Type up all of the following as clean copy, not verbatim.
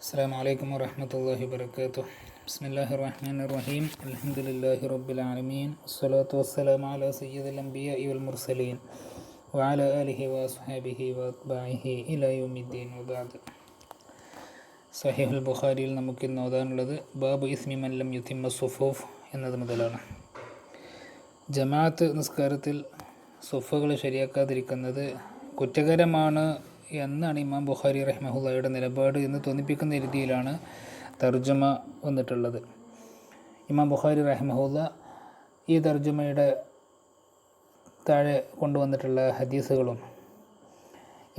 السلام عليكم ورحمة الله وبركاته. بسم الله الرحمن الرحيم. الحمد لله رب العالمين، والصلاة والسلام على سيد الأنبياء والمرسلين وعلى آله وأصحابه وأتباعه إلى يوم الدين وبعد. സഹീഹുൽ ബുഖാരിയിൽ നമുക്കിന്ന് ഓതാനുള്ളത് ബാബു ഇസ്മി മൻ ലം യുതിമ്മ സുഫൂഫ് എന്നത് മുതലാണ്. ജമാഅത്ത് നിസ്കാരത്തിൽ സുഫുകൾ ശരിയാക്കാതിരിക്കുന്നത് കുറ്റകരമാണ് എന്നാണ് ഇമാം ബുഖാരി റഹ്മഹുള്ളയുടെ നിലപാട് എന്ന് തോന്നിപ്പിക്കുന്ന രീതിയിലാണ് തർജ്ജമ വന്നിട്ടുള്ളത്. ഇമാം ബുഖാരി റഹ്മഹുള്ള ഈ തർജ്ജമയുടെ താഴെ കൊണ്ടുവന്നിട്ടുള്ള ഹദീസുകളും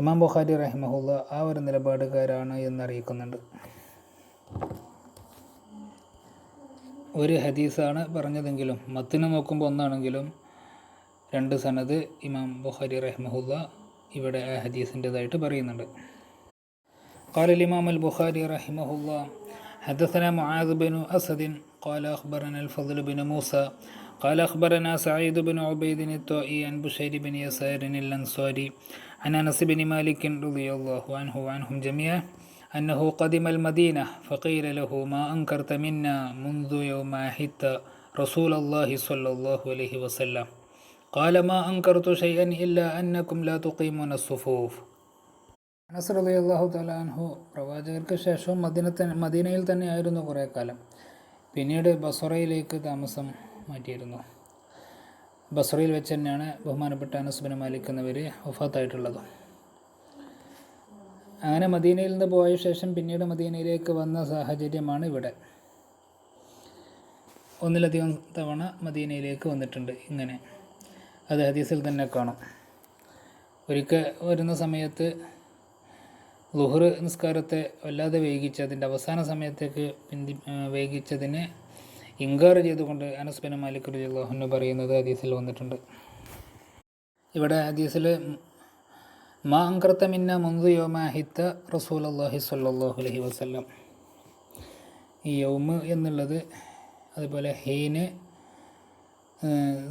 ഇമാം ബുഖാരി റഹ്മഹുള്ള ആ ഒരു നിലപാടുകാരാണ് എന്നറിയിക്കുന്നുണ്ട്. ഒരു ഹദീസാണ് പറഞ്ഞതെങ്കിലും മത്തിനെ നോക്കുമ്പോൾ ഒന്നാണെങ്കിലും രണ്ട് സനദ് ഇമാം ബുഖാരി റഹ്മഹുള്ള ഇവിടെ ആ ഹദീസിൻ്റെതായിട്ട് പറയുന്നുണ്ട്. قال الإمام البخاري رحمه الله حدثنا معاذ بن أسد قال أخبرنا الفضل بن موسى قال أخبرنا سعيد بن عبيد الطائي عن بشير بن يسار الأنصاري عن أنس بن مالك رضي الله عنه وعنهم جميعا أنه قدم المدينة فقيل له ما أنكرت منا منذ يوم عهدت رسول الله صلى الله عليه وسلم قال ما أنكرت شيئا إلا أنكم لا تقيمون الصفوف. അനസ് റളിയല്ലാഹു തആല അൻഹു പ്രവാചകർക്ക് ശേഷം മദീനയിൽ തന്നെയായിരുന്നു കുറേ കാലം. പിന്നീട് ബസ്രയിലേക്ക് താമസം മാറ്റിയിരുന്നു. ബസ്രയിൽ വെച്ച് തന്നെയാണ് ബഹുമാനപ്പെട്ട അനസ് ബിൻ മാലിക് എന്നവർ വഫാത്തായിട്ടുള്ളത്. അങ്ങനെ മദീനയിൽ നിന്ന് പോയ ശേഷം പിന്നീട് മദീനയിലേക്ക് വന്ന സാഹചര്യമാണ് ഇവിടെ. ഒന്നിലധികം തവണ മദീനയിലേക്ക് വന്നിട്ടുണ്ട്. ഇങ്ങനെ അത് ഹദീസിൽ തന്നെ കാണും. ഒരിക്കൽ വരുന്ന സമയത്ത് ളുഹർ നിസ്കാരത്തെ വല്ലാതെ വൈകിച്ചതിൻ്റെ അവസാന സമയത്തേക്ക് വൈകിച്ചതിനെ ഇൻകാർ ചെയ്തുകൊണ്ട് അനസ് ബിൻ മാലിക് റളിയല്ലാഹു അൻഹു പറയുന്നത് ഹദീസിൽ വന്നിട്ടുണ്ട്. ഇവിടെ ഹദീസിൽ മാ അൻകർത മിന്ന മുൻദു യൗമ അഹിദ്ത റസൂലുള്ളാഹി സ്വല്ലല്ലാഹു അലൈഹി വസല്ലം, ഈ യൗമ് എന്നുള്ളത് അതുപോലെ ഹീന്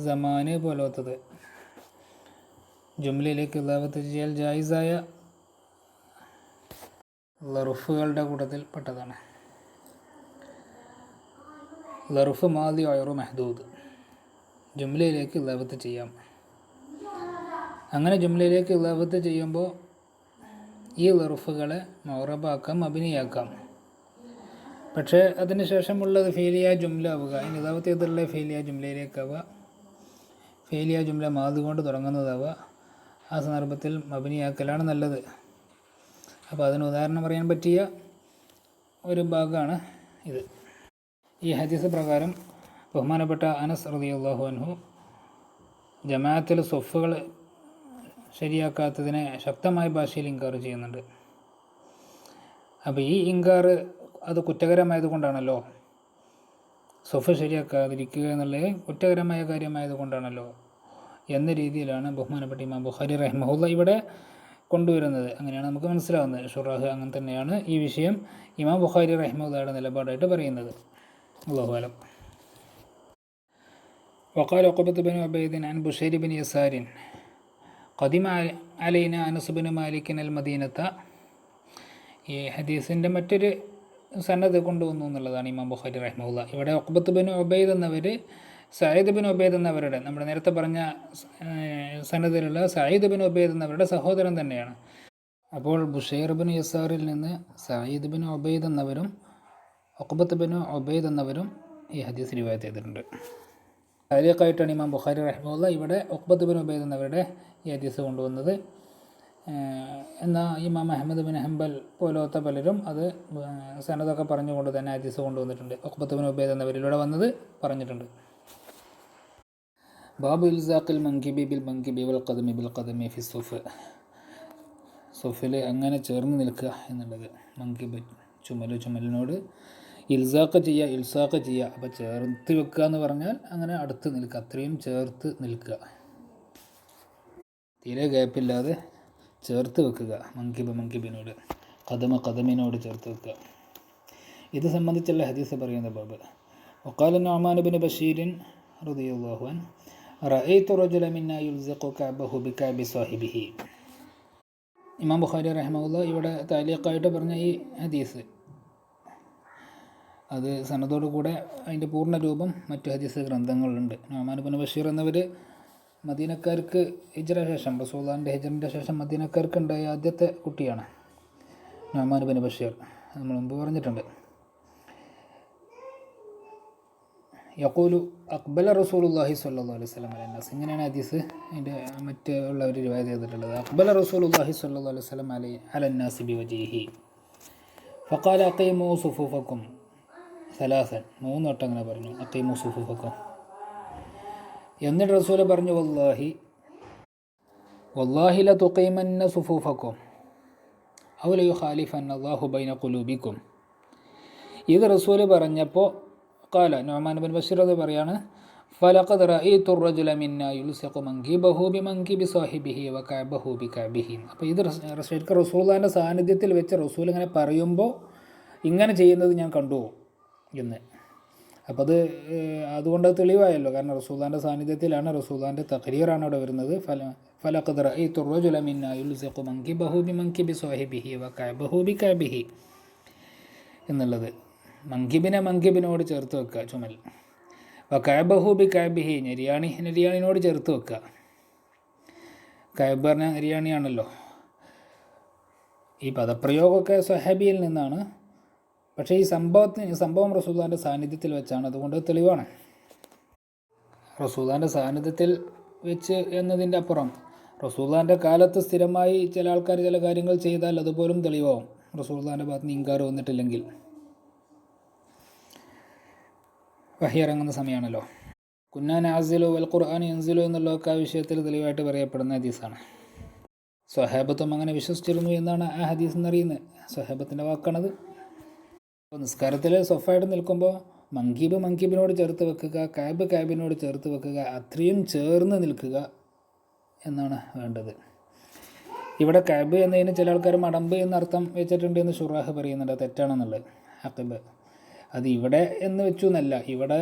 സമാന് പോലത്തത് ജുംലയിലേക്ക് ഇളാവത്ത് ചെയ്യാൽ ജായിസായ ലറുഫുകളുടെ കൂട്ടത്തിൽ പെട്ടതാണ്. ലറുഫ് മാദി ഒയറു മെഹദൂദ്, ജുംലയിലേക്ക് ഇളാവത്ത് ചെയ്യാം. അങ്ങനെ ജുംലയിലേക്ക് ഇളാവത്ത് ചെയ്യുമ്പോൾ ഈ ലറുഫുകളെ മൗറബാക്കാം, അഭിനയാക്കാം. പക്ഷേ അതിന് ശേഷമുള്ളത് ഫേലിയ ജുംല ആവുക. ഇനി ഇളാവത്ത് ചെയ്തുള്ള ഫേലിയ ജുംലയിലേക്കാവുക, ഫേലിയ ജുംല മാദി കൊണ്ട് തുടങ്ങുന്നതാവുക. ആ സന്ദർഭത്തിൽ മബനിയാക്കലാണ് നല്ലത്. അപ്പോൾ അതിന് ഉദാഹരണം പറയാൻ പറ്റിയ ഒരു ഭാഗമാണ് ഇത്. ഈ ഹദീസ് പ്രകാരം ബഹുമാനപ്പെട്ട അനസ് റളിയല്ലാഹു അൻഹു ജമാഅത്തിൽ സ്വഫുകൾ ശരിയാക്കാത്തതിനെ ശക്തമായ ഭാഷയിൽ ഇൻകാർ ചെയ്യുന്നുണ്ട്. അപ്പോൾ ഈ ഇൻകാർ അത് കുറ്റകരമായത് കൊണ്ടാണല്ലോ, സ്വഫ് ശരിയാക്കാതിരിക്കുക എന്നുള്ളത് കുറ്റകരമായ കാര്യമായത് കൊണ്ടാണല്ലോ എന്ന രീതിയിലാണ് ബഹുമാനപ്പെട്ട ഇമാം ബുഖാരി റഹ്മഹുള്ള ഇവിടെ കൊണ്ടുവരുന്നത്. അങ്ങനെയാണ് നമുക്ക് മനസ്സിലാവുന്നത്. ഷുറാഹ് അങ്ങനെ തന്നെയാണ് ഈ വിഷയം ഇമാം ബുഖാരി റഹ്മഹുള്ളയുടെ നിലപാടായിട്ട് പറയുന്നത്. അല്ലാഹു അലം. وقال عقبة بن عبيد عن بشير بن يسار قدم علينا أنس بن مالك المدينة. ഈ ഹദീസിൻ്റെ മറ്റൊരു സനദ് കൊണ്ടുവന്നു എന്നുള്ളതാണ് ഇമാം ബുഖാരി റഹ്മഹുള്ള. ഇവിടെ ഉഖ്ബത്ത് ബിൻ ഉബൈദ് എന്നവർ സഈദ് ബിൻ ഉബൈദ് എന്നവരുടെ, നമ്മുടെ നേരത്തെ പറഞ്ഞ സനദിലുള്ള സഈദ് ബിൻ ഉബൈദ് എന്നവരുടെ സഹോദരൻ തന്നെയാണ്. അപ്പോൾ ബുഷൈർ ബിൻ യസാറിൽ നിന്ന് Saeed bin Ubaid എന്നവരും ഉഖ്ബത്ത് bin Ubaid എന്നവരും ഈ ഹദീസ് റിവായത്ത് ചെയ്തിട്ടുണ്ട്. താരീഖായിട്ടാണ് ഇമാം ബുഖാരി റഹ്മഹുള്ള ഇവിടെ ഉഖ്ബത്ത് ബിൻ ഉബൈദ് എന്നവരുടെ ഈ ഹദീസ് കൊണ്ടുവന്നത്. എന്നാൽ ഇമാം അഹ്മദ് ബിൻ ഹംബൽ പോലത്തെ പലരും അത് സനദൊക്കെ പറഞ്ഞുകൊണ്ട് തന്നെ ഹദീസ് കൊണ്ടുവന്നിട്ടുണ്ട്. ഉഖ്ബത്ത് ബിൻ ഉബൈദ് എന്നവരിലൂടെ വന്നത് പറഞ്ഞിട്ടുണ്ട്. ബാബു ഇൽസാഖിൽ മൻകിബി ബിൽ മൻകിബി വൽ ഖദമി ബിൽ ഖദമി ഫി സുഫ്. സുഫിൽ അങ്ങനെ ചേർന്ന് നിൽക്കുക എന്നുള്ളത്, മൻകിബ് ചുമലിനോട് ഇൽസാഖ് ചെയ്യുക. അപ്പോൾ ചേർത്ത് വെക്കുക എന്ന് പറഞ്ഞാൽ അങ്ങനെ അടുത്ത് നിൽക്കുക, അത്രയും ചേർത്ത് നിൽക്കുക, തീരെ ഗ്യാപ്പില്ലാതെ ചേർത്ത് വെക്കുക. മൻകിബിനോട്, ഖദമിനോട് ചേർത്ത് വെക്കുക. ഇത് സംബന്ധിച്ചുള്ള ഹദീസ് പറയുന്ന ബാബ്. വഖാല നുഅ്മാൻ ബിൻ ബശീർ റളിയല്ലാഹു അൻഹു റഅയ്തു റജുലൻ മിന്നാ യുൽസിഖു കഅബഹു ബികഅബി സാഹിബിഹി. ഇമാം ബുഖാരി റഹ്മഹുല്ലാ ഇവിടെ താലീഖായിട്ട് പറഞ്ഞ ഈ ഹദീസ് അത് സനദോടു കൂടെ അതിൻ്റെ പൂർണ്ണ രൂപം മറ്റു ഹദീസ് ഗ്രന്ഥങ്ങളുണ്ട്. നുഅ്മാൻ ഇബ്നു ബഷീർ എന്നവർ മദീനക്കാർക്ക് ഹിജ്റ ശേഷം റസൂലുള്ളാഹിൻ്റെ ഹിജ്റിൻ്റെ ശേഷം മദീനക്കാർക്ക് ഉണ്ടായ ആദ്യത്തെ കുട്ടിയാണ് നുഅ്മാൻ ഇബ്നു ബഷീർ. നമ്മൾ മുമ്പ് പറഞ്ഞിട്ടുണ്ട്. യഖൂലു അഖ്ബല റസൂലുള്ളാഹി സ്വല്ലല്ലാഹു അലൈഹി വസല്ലം അലന്നാസ്. ഇങ്ങനെയാണ് ഹദീസ് അതിൻ്റെ മറ്റുള്ള ഒരു റിവായത്ത് ചെയ്തിട്ടുള്ളത്. അഖ്ബല റസൂലുള്ളാഹി സ്വല്ലല്ലാഹു അലൈഹി വസല്ലം അലന്നാസ് ബിവജ്ഹിഹി ഫഖാല അഖീമു സുഫൂഫക്കും സലാസൻ. 3 വട്ടം അങ്ങനെ പറഞ്ഞു അഖീമു സുഫൂഫക്കും. എന്നിട്ട് റസൂൽ പറഞ്ഞു വല്ലാഹി ലതുഖീമന്ന സുഫൂഫക്കും ഔ ലയുഖാലിഫന്ന അല്ലാഹു ബൈന ഖുലൂബിക്കും. ഇത് റസൂൽ പറഞ്ഞപ്പോൾ ഖാല നുഅ്മാൻ ഇബ്നു ബഷീർ അത് പറയാണ് ഫലഖദ് റഅയ്തു റജുല മിന്നാ യുൽസിഖു മൻകിബഹു ബിമൻകിബി സാഹിബിഹി വകഅബഹു ബികഅബിഹി. അപ്പോൾ ഇത് ശരിക്കും റസൂലുള്ളാഹിൻ്റെ സാന്നിധ്യത്തിൽ വെച്ച് റസൂൽ ഇങ്ങനെ പറയുമ്പോൾ ഇങ്ങനെ ചെയ്യുന്നത് ഞാൻ കണ്ടു എന്ന്. അപ്പോൾ അതുകൊണ്ട് തെളിവായല്ലോ. കാരണം റസൂലുള്ളാഹിൻ്റെ സാന്നിധ്യത്തിലാണ്, റസൂലുള്ളാഹിൻ്റെ തഖ്രീറാണ് അവിടെ വരുന്നത്. ഫലഖദ് റഅയ്തു റജുല മിന്നാ യുൽസിഖു മൻകിബഹു ബിമൻകിബി സാഹിബിഹി വകഅബഹു ബികഅബിഹി എന്നുള്ളത്. മങ്കിബിനോട് ചേർത്ത് വെക്കുക ചുമൽ. കഅബഹു ബി കഅബിഹി നെരിയാണിനോട് ചേർത്ത് വെക്കുക. കഅബ് പറഞ്ഞ നെരിയാണിയാണല്ലോ. ഈ പദപ്രയോഗമൊക്കെ സ്വഹാബിയിൽ നിന്നാണ്. പക്ഷേ ഈ സംഭവം റസൂലുള്ളാഹിൻ്റെ സാന്നിധ്യത്തിൽ വെച്ചാണ്. അതുകൊണ്ട് തെളിവാണ്. റസൂലുള്ളാഹിൻ്റെ സാന്നിധ്യത്തിൽ വെച്ച് എന്നതിൻ്റെ അപ്പുറം റസൂലുള്ളാഹിൻ്റെ കാലത്ത് സ്ഥിരമായി ചില ആൾക്കാർ ചില കാര്യങ്ങൾ ചെയ്താൽ അതുപോലും തെളിവാവും. റസൂലുള്ളാഹിൻ്റെ ഭാഗത്ത് നിന്ന് ഇൻകാർ വന്നിട്ടില്ലെങ്കിൽ. വഹി ഇറങ്ങുന്ന സമയമാണല്ലോ. കുന്നാ നഅ്സിലു വൽ ഖുർആൻ യൻസിലു എന്നുള്ളതൊക്കെ ആ വിഷയത്തിൽ തെളിവായിട്ട് പറയപ്പെടുന്ന ഹദീസാണ്. സ്വഹാബത്തും അങ്ങനെ വിശ്വസിച്ചിരുന്നു എന്നാണ് ആ ഹദീസ് എന്നറിയുന്നത്. സ്വഹാബത്തിൻ്റെ വാക്കാണത്. അപ്പോൾ നിസ്കാരത്തിൽ സൊഫായിട്ട് നിൽക്കുമ്പോൾ മങ്കിബിനോട് ചേർത്ത് വെക്കുക, കഅബിനോട് ചേർത്ത് വെക്കുക, അത്രയും ചേർന്ന് നിൽക്കുക എന്നാണ് വേണ്ടത്. ഇവിടെ കഅബ് എന്നതിന് ചില ആൾക്കാർ മടമ്പ് എന്നർത്ഥം വെച്ചിട്ടുണ്ട് എന്ന് ഷുറാഹ് പറയുന്നുണ്ട്. തെറ്റാണെന്നുള്ളത്. അഖബ് അത് ഇവിടെ എന്ന് വെച്ചു എന്നല്ല, ഇവിടെ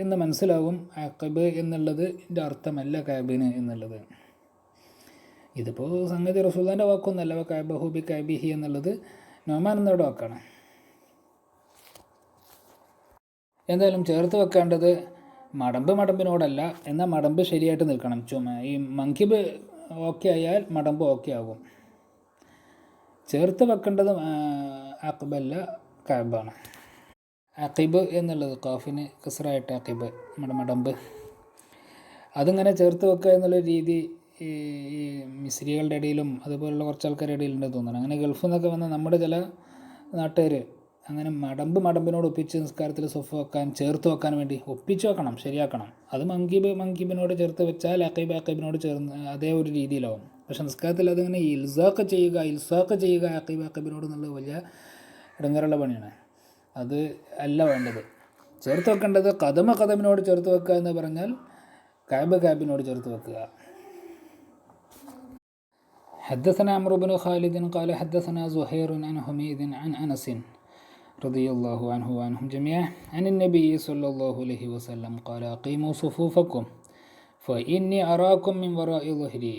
എന്ന് മനസ്സിലാവും. അഖബ് എന്നുള്ളതിൻ്റെ അർത്ഥമല്ല കഅബിന് എന്നുള്ളത്. ഇതിപ്പോൾ സംഗതി റസൂലുള്ളാഹിൻ്റെ വാക്കൊന്നല്ല. കഅബഹു ബി കഅബിഹി എന്നുള്ളത് നുഅ്മാൻ എന്നവരുടെ വാക്കാണ്. എന്തായാലും ചേർത്ത് വെക്കേണ്ടത് മടമ്പിനോടല്ല. എന്നാൽ മടമ്പ് ശരിയായിട്ട് നിൽക്കണം. ഈ മങ്കിബ് ഓക്കെ ആയാൽ മടമ്പ് ഓക്കെ ആകും. ചേർത്ത് വെക്കേണ്ടത് അഖബല്ല കഅബാണ്. അഖിബ് എന്നുള്ളത് ഖാഫിന് കസ്റായിട്ട് അഖിബ് നമ്മുടെ മടമ്പ്. അതിങ്ങനെ ചേർത്ത് വെക്കുക എന്നുള്ള രീതി ഈ മിസ്രികളുടെ ഇടയിലും അതുപോലുള്ള കുറച്ച് ആൾക്കാരുടെ ഇടയിലുണ്ടെന്ന് തോന്നുന്നു. അങ്ങനെ ഗൾഫിൽ നിന്നൊക്കെ വന്ന നമ്മുടെ ചില നാട്ടുകാർ അങ്ങനെ മടമ്പിനോട് ഒപ്പിച്ച് നിസ്കാരത്തിൽ സൊഫ് വെക്കാൻ ചേർത്ത് വെക്കാൻ വേണ്ടി ഒപ്പിച്ച് വെക്കണം, ശരിയാക്കണം. അത് മങ്കിബിനോട് ചേർത്ത് വെച്ചാൽ അഖീബിനോട് ചേർന്ന് അതേ ഒരു രീതിയിലാവും. പക്ഷെ നിസ്കാരത്തിൽ അതിങ്ങനെ ഇൽസാഖ് ചെയ്യുക അഖീബിനോട് എന്നുള്ളത് വലിയ ഇടങ്ങേറുള്ള പണിയാണ്. അത് അല്ല വേണ്ടത്. ചേർത്ത് വെക്കേണ്ടത് കദമിനോട് ചേർത്ത് വെക്കുക എന്ന് പറഞ്ഞാൽ കഅബിനോട് ചേർത്ത് വെക്കുക. حدثنا عمرو بن خالد قال حدثنا زهير عن حميد عن أنس رضي الله عنه وعنهم جميعا عن النبي صلى الله عليه وسلم قال أقيموا صفوفكم فإني أراكم من وراء ظهري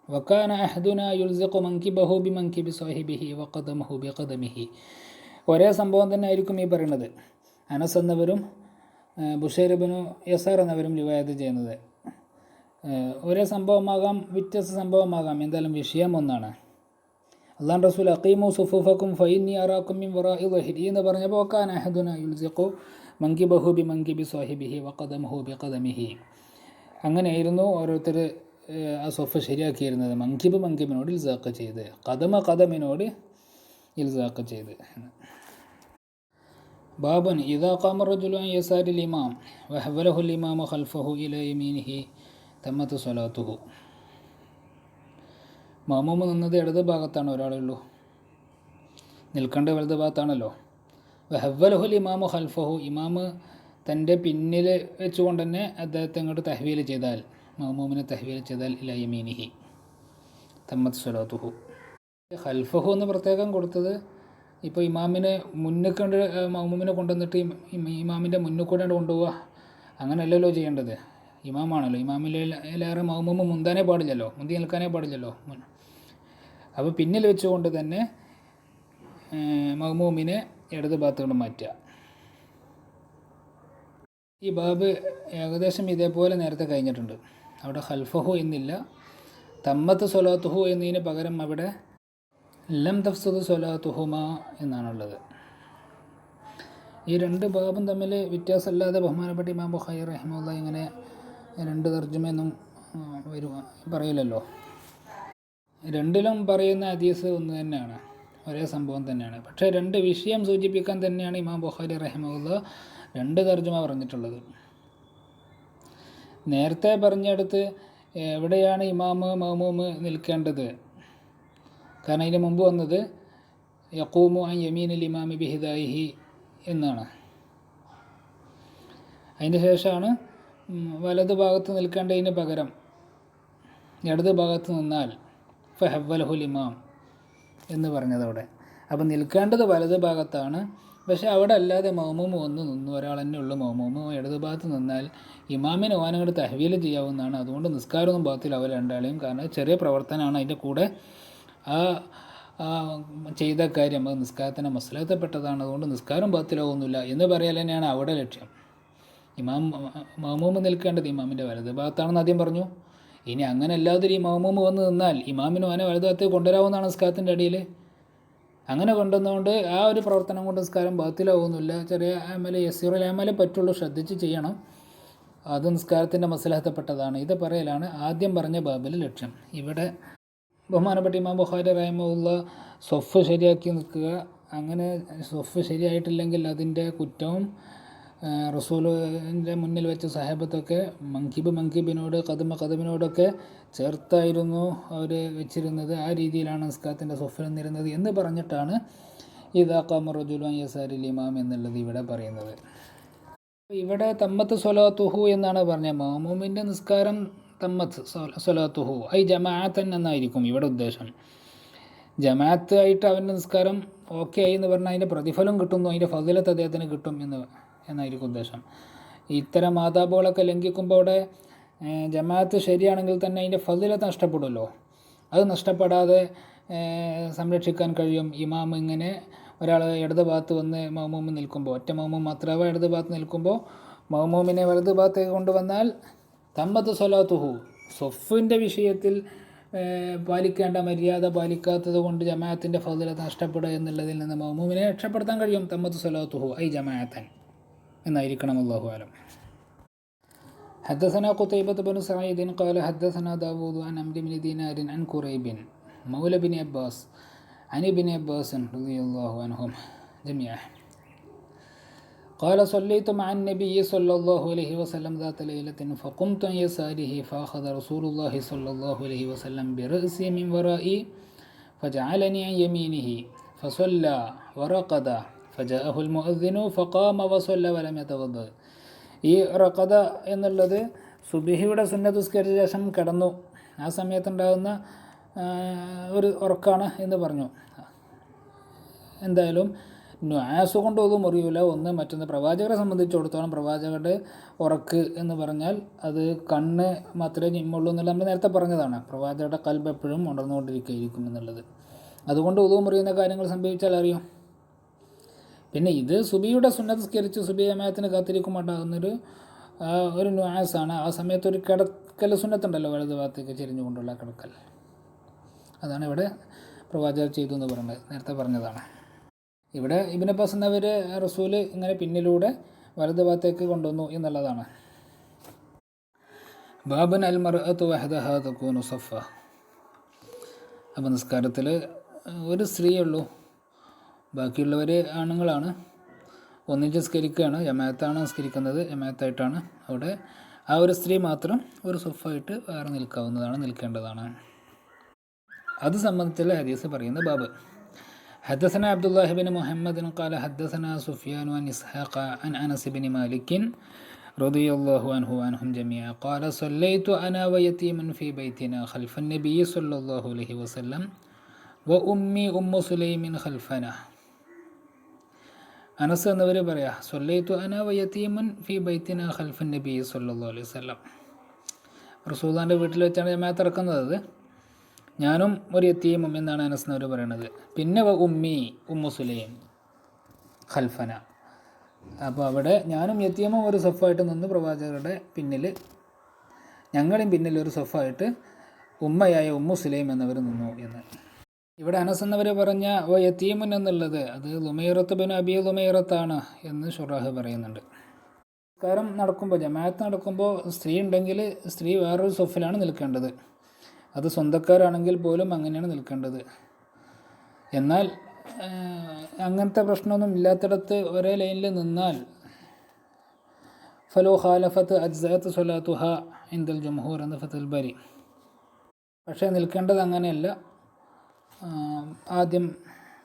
وكان أحدنا يلزق منكبه بمنكب صاحبه وقدمه بقدمه. ഒരേ സംഭവം തന്നെ ആയിരിക്കും ഈ പറയുന്നത്. അനസ് എന്നവരും ബുഷൈർ ഇബ്നു യസാർ എന്നവരും റിവായത്ത് ചെയ്യുന്നത്. ഒരേ സംഭവമാകാം, വ്യത്യസ്ത സംഭവമാകാം, എന്തായാലും വിഷയം ഒന്നാണ്. അല്ലാഹു റസൂൽ അഖീമു സുഫൂഫക്കും ഫഇന്നി അറാക്കും മിൻ വറാഇ ളഹരി എന്ന് പറഞ്ഞപ്പോൾ കാന അഹദുനാ യുൽസിഖു മൻകിബഹു ബിമൻകിബി സാഹിബിഹി വഖദമഹു ബിഖദമിഹി. അങ്ങനെയായിരുന്നു ഓരോരുത്തർ ആ സൊഫ് ശരിയാക്കിയിരുന്നത്. മൻകിബിനോട് ഇൽസാഖ് ചെയ്ത്, കദമിനോട് ഇൽസാഖ് ചെയ്ത്. ബാബൻ ഇദാ ഖാമ റജുലു അൻ യസാരിൽ ഇമാം വഹവലഹുൽ ഇമാമു ഖൽഫഹു ഇലാ യമീനിഹി തമ്മത്ത് സ്വലാത്തുഹു. മാമൂമ് നിന്നത് ഇടത് ഭാഗത്താണ്, ഒരാളുള്ളൂ. നിൽക്കേണ്ട വലത് ഭാഗത്താണല്ലോ. വഹവലഹുൽ ഇമാമു ഖൽഫഹു, ഇമാമ് തൻ്റെ പിന്നിൽ വെച്ചുകൊണ്ട് തന്നെ അദ്ദേഹത്തെ അങ്ങോട്ട് തഹ്വീൽ ചെയ്താൽ, മാമൂമിനെ തഹ്വീൽ ചെയ്താൽ ഇലാ യമീനിഹി തമ്മത്ത് സ്വലാത്തുഹു. ഖൽഫഹു എന്ന് പ്രത്യേകം കൊടുത്തത് ഇപ്പോൾ ഇമാമിനെ മുന്നിൽ കണ്ട് മാമൂമിനെ കൊണ്ടുവന്നിട്ട് ഇമാമിൻ്റെ മുന്നിൽ കൂടെ കൊണ്ടുപോവുക അങ്ങനെയല്ലല്ലോ ചെയ്യേണ്ടത്. ഇമാമാണല്ലോ. ഇമാമിലേറെ മാമൂമ് മുന്താനേ പാടില്ലല്ലോ, മുന്തി നിൽക്കാനേ പാടില്ലല്ലോ. അപ്പോൾ പിന്നിൽ വെച്ചുകൊണ്ട് തന്നെ മാമൂമിനെ ഇടത് ഭാഗത്തോട് മാറ്റുക. ഈ ബാബ് ഏകദേശം ഇതേപോലെ നേരത്തെ കഴിഞ്ഞിട്ടുണ്ട്. അവിടെ ഖൽഫഹു എന്നില്ല, തമ്മത്ത് സ്വലാത്തുഹു എന്നതിന് പകരം അവിടെ ലം തഫ്സുദ് സ്വലാത്തുഹുമ എന്നാണുള്ളത്. ഈ രണ്ട് ബാബും തമ്മിൽ വ്യത്യാസമല്ലാതെ ബഹുമാനപ്പെട്ട ഇമാം ബുഖാരി റഹിമഹുല്ലാഹ് ഇങ്ങനെ രണ്ട് തർജ്ജമയൊന്നും പറയില്ലല്ലോ. രണ്ടിലും പറയുന്ന ഹദീസ് ഒന്ന് തന്നെയാണ്, ഒരേ സംഭവം തന്നെയാണ്. പക്ഷേ രണ്ട് വിഷയം സൂചിപ്പിക്കാൻ തന്നെയാണ് ഇമാം ബുഖാരി റഹിമഹുല്ലാഹ് രണ്ട് തർജ്ജമ പറഞ്ഞിട്ടുള്ളത്. നേരത്തെ പറഞ്ഞെടുത്ത് എവിടെയാണ് ഇമാമ് മഅ്മൂമ് നിൽക്കേണ്ടത്? കാരണം അതിന് മുമ്പ് വന്നത് യഖൂമു അൻ യമീനിൽ ഇമാമി ബിഹിദായിഹി എന്നാണ്. അതിന് ശേഷമാണ് വലത് ഭാഗത്ത് നിൽക്കേണ്ടതിന് പകരം ഇടത് ഭാഗത്ത് നിന്നാൽ ഫഹവ്വലഹുൽ ഇമാം എന്ന് പറഞ്ഞതവിടെ. അപ്പം നിൽക്കേണ്ടത് വലത് ഭാഗത്താണ്. പക്ഷേ അവിടെ അല്ലാതെ മഅ്മൂമ് വന്ന് നിന്നു, ഒരാൾ തന്നെ ഉള്ളു മഅ്മൂമ്, ഇടത് ഭാഗത്ത് നിന്നാൽ ഇമാമിന് ഓനങ്ങോട്ട് തഹ്വീൽ ചെയ്യാവുന്നതാണ്. അതുകൊണ്ട് നിസ്കാരമൊന്നും ബാത്തിലാവില്ല രണ്ടാളെയും. കാരണം ചെറിയ പ്രവർത്തനമാണ്, അതിൻ്റെ കൂടെ ആ ചെയ്ത കാര്യം അത് നിസ്കാരത്തിൻ്റെ മസ്ലഹത്തപ്പെട്ടതാണ്, അതുകൊണ്ട് നിസ്കാരം ബാത്തിലാവുന്നില്ല എന്ന് പറയാൻ തന്നെയാണ് അവിടെ ലക്ഷ്യം. മഅ്മൂമ് നിൽക്കേണ്ടത് ഇമാമിൻ്റെ വലത് ഭാഗത്താണെന്ന് ആദ്യം പറഞ്ഞു. ഇനി അങ്ങനെ അല്ലാതെ ഈ മഅ്മൂമ് വന്ന് നിന്നാൽ ഇമാമിന് ഓനെ വലത് ഭാഗത്ത് കൊണ്ടുവരാവുന്നതാണ് നിസ്കാരത്തിൻ്റെ അടിയിൽ. അങ്ങനെ കൊണ്ടുവന്നുകൊണ്ട് ആ ഒരു പ്രവർത്തനം കൊണ്ട് നിസ്കാരം ബാത്തിലാവുന്നില്ല. ചെറിയ അമല് യസീറുൽ അമല് പറ്റുള്ളൂ, ശ്രദ്ധിച്ച് ചെയ്യണം, അത് നിസ്കാരത്തിൻ്റെ മസ്ലഹത്തപ്പെട്ടതാണ്. ഇത് പറയലാണ് ആദ്യം പറഞ്ഞ ബാബിൽ ലക്ഷ്യം. ഇവിടെ ബഹുമാനപ്പെട്ട ഇമാം ബുഖാരി റഹിമഹുല്ലാഹ് സ്വഫ് ശരിയാക്കി നിൽക്കുക. അങ്ങനെ സ്വഫ് ശരിയായിട്ടില്ലെങ്കിൽ അതിൻ്റെ കുറ്റവും റസൂലിൻ്റെ മുന്നിൽ വെച്ച് സഹാബത്തൊക്കെ മങ്കിബിനോട് കദമിനോടൊക്കെ ചേർത്തായിരുന്നു അവർ വെച്ചിരുന്നത്. ആ രീതിയിലാണ് നിസ്കാരത്തിൻ്റെ സ്വഫ് നിന്നിരുന്നത് എന്ന് പറഞ്ഞിട്ടാണ് ഇദാ ഖാമ റജുലുൻ യസാരിൽ ഇമാം എന്നുള്ളത് ഇവിടെ പറയുന്നത്. ഇവിടെ തമ്മത്ത് സ്വലാത്തുഹു എന്നാണ് പറഞ്ഞത്. മഅ്മൂമിൻ്റെ നിസ്കാരം തമ്മത്ത് സ്വലാത്തുഹു ഐ ജമാഅത്തൻ എന്നായിരിക്കും ഇവിടെ ഉദ്ദേശം. ജമാഅത്ത് ആയിട്ട് അവൻ്റെ നിസ്കാരം ഓക്കെ ആയി എന്ന് പറഞ്ഞാൽ അതിൻ്റെ പ്രതിഫലം കിട്ടുന്നു, അതിൻ്റെ ഫദിലത്ത് അദ്ദേഹത്തിന് കിട്ടും എന്നായിരിക്കും ഉദ്ദേശം. ഇത്തരം മാതാബുകളൊക്കെ ലംഘിക്കുമ്പോൾ അവിടെ ജമാഅത്ത് ശരിയാണെങ്കിൽ തന്നെ അതിൻ്റെ ഫദിലത്ത് നഷ്ടപ്പെടുമല്ലോ. അത് നഷ്ടപ്പെടാതെ സംരക്ഷിക്കാൻ കഴിയും ഇമാം ഇങ്ങനെ ഒരാൾ ഇടത് ഭാഗത്ത് വന്ന് മഅ്മൂമ് നിൽക്കുമ്പോൾ, ഒറ്റ മഅ്മൂം മാത്രമേ ഇടത് ഭാഗത്ത് നിൽക്കുമ്പോൾ മഅ്മൂമിനെ വലത് ഭാഗത്തേക്ക് കൊണ്ടുവന്നാൽ തമ്മത്ത് സ്വലാത്തുഹു സ്വഫിൻ്റെ വിഷയത്തിൽ പാലിക്കേണ്ട മര്യാദ പാലിക്കാത്തത് കൊണ്ട് ജമാഅത്തിൻ്റെ ഫദിലത്ത് നഷ്ടപ്പെടുക എന്നുള്ളതിൽ നിന്ന് മഅ്മൂമിനെ രക്ഷപ്പെടുത്താൻ കഴിയും. തമ്മത്ത് സ്വലാത്തുഹു ഐ ജമാഅത്തൻ എന്നായിരിക്കണം. അല്ലാഹു അലം. حدثنا قتيبة بن سعيد قال حدثنا داود عن عمرو بن دينار عن كريب مولى بن عباس عن ابن عباس رضي الله عنهم جميعا قال صليت مع النبي صلى الله عليه وسلم ذات ليلة فقمت عن يساره فأخذ رسول الله صلى الله عليه وسلم برأسي من ورائي فجعلني عن يمينه فصلى ورقد فجاءه المؤذن فقام وصلى ولم يتوضأ. ഈ റഖദ എന്നുള്ളത് സുബ്ഹിയുടെ സുന്നത്ത് നിസ്കരിച്ച ശേഷം കിടന്നു, ആ സമയത്തുണ്ടാകുന്ന ഒരു ഉറക്കാണ് എന്ന് പറഞ്ഞു. എന്തായാലും നുആസ് കൊണ്ട് ഒന്നും മുറിയില്ല. ഒന്ന് മറ്റൊന്ന് പ്രവാചകരെ സംബന്ധിച്ചിടത്തോളം പ്രവാചകരുടെ ഉറക്ക് എന്ന് പറഞ്ഞാൽ അത് കണ്ണ് മാത്രമേ ഞെമ്മുള്ളൂ എന്നുള്ളത് നമ്മൾ നേരത്തെ പറഞ്ഞതാണ്. പ്രവാചകരുടെ ഖൽബ് എപ്പോഴും ഉണർന്നുകൊണ്ടിരിക്കുകയായിരിക്കും എന്നുള്ളത്. അതുകൊണ്ട് ഒതു മുറിയുന്ന കാര്യങ്ങൾ സംഭവിച്ചാൽ അറിയും. പിന്നെ ഇത് സുബിയുടെ സുന്നത്ത് സ്കരിച്ച് സുബി ജമാഅത്തിന് കാത്തിരിക്കുമ്പോണ്ടാകുന്നൊരു ഒരു നുആസാണ്. ആ സമയത്ത് ഒരു കിടക്കൽ സുന്നത്തുണ്ടല്ലോ, വലത് ഭാഗത്തേക്ക് ചെരിഞ്ഞുകൊണ്ടുള്ള കിടക്കൽ, അതാണ് ഇവിടെ പ്രവാചകർ ചെയ്തു എന്ന് പറയുന്നത്, നേരത്തെ പറഞ്ഞതാണ്. ഇവിടെ ഇബ്നു അബ്ബാസ് എന്നവർ റസൂല് ഇങ്ങനെ പിന്നിലൂടെ വലത് ഭാഗത്തേക്ക് കൊണ്ടുവന്നു എന്നുള്ളതാണ്. ബാബൻ അൽ മർഅത്തു വഹദഹാ തകൂനു സഫ. അപ്പോൾ നിസ്കാരത്തിൽ ഒരു സ്ത്രീയുള്ളൂ, ബാക്കിയുള്ളവർ ആണുങ്ങളാണ്. ഒന്നിച്ച് നിസ്കരിക്കുകയാണ്, ജമാഅത്താണ് നിസ്കരിക്കുന്നത്, ജമാഅത്തായിട്ടാണ്. അവിടെ ആ ഒരു സ്ത്രീ മാത്രം ഒരു സഫായിട്ട് വേറെ നിൽക്കാവുന്നതാണ്, നിൽക്കേണ്ടതാണ്. അത് സംബന്ധിച്ചുള്ള ഹദീസ് പറയുന്ന ബാബ്. حدثنا عبد الله بن محمد قال حدثنا سفيان عن إسحاق عن أنس بن مالك رضي الله عنه وعنهم جميعا قال صليت أنا ويتيم في بيتنا خلف النبي صلى الله عليه وسلم وأمي أم سليم خلفنا. അനസ് എന്നവർ പറയാ സല്ലൈതു അന വയതീമുൻ ഫി ബൈത്തിന ഖൽഫൻ നബി സല്ലല്ലാഹു അലൈഹി വസല്ലം. റസൂലുള്ളാഹിന്റെ വീട്ടിൽ വെച്ചാണ് ജമാഅത്ത് നടക്കുന്നത്. അത് ഞാനും ഒരു യതീമും എന്നാണ് അനസ് എന്നവർ പറയുന്നത്. പിന്നെ ഉമ്മി ഉമ്മു സുലൈം ഖൽഫന, അപ്പോൾ അവിടെ ഞാനും യത്തീമും ഒരു സഫായിട്ട് നിന്ന് പ്രവാചകരുടെ പിന്നിൽ, ഞങ്ങളും പിന്നിൽ ഒരു സഫായിട്ട് ഉമ്മയായ ഉമ്മു സുലൈം എന്നവർ നിന്നു എന്ന്. ഇവിടെ അനസ് എന്നവർ പറഞ്ഞ ഓ യത്തീമുൻ എന്നുള്ളത് അത് ലുമൈറത്ത് ബിൻ അബി ലുമൈറത്താണ് എന്ന് ഷുറാഹ് പറയുന്നുണ്ട്. നിസ്കാരം നടക്കുമ്പോൾ, ജമാഅത്ത് നടക്കുമ്പോൾ സ്ത്രീ ഉണ്ടെങ്കിൽ സ്ത്രീ വേറൊരു സഫിലാണ് നിൽക്കേണ്ടത്. അത് സ്വന്തക്കാരാണെങ്കിൽ പോലും അങ്ങനെയാണ് നിൽക്കേണ്ടത്. എന്നാൽ അങ്ങനത്തെ പ്രശ്നമൊന്നും ഇല്ലാത്തിടത്ത് ഒരേ ലൈനിൽ നിന്നാൽ ഫലോ ഖാലഫത്ത് അജ്സഅത്ത് സ്വലാത്തുഹ ഇൻദൽ ജംഹൂർ എന്ന ഫത്തുൽ ബാരി. പക്ഷേ നിൽക്കേണ്ടത് അങ്ങനെയല്ല. ആദ്യം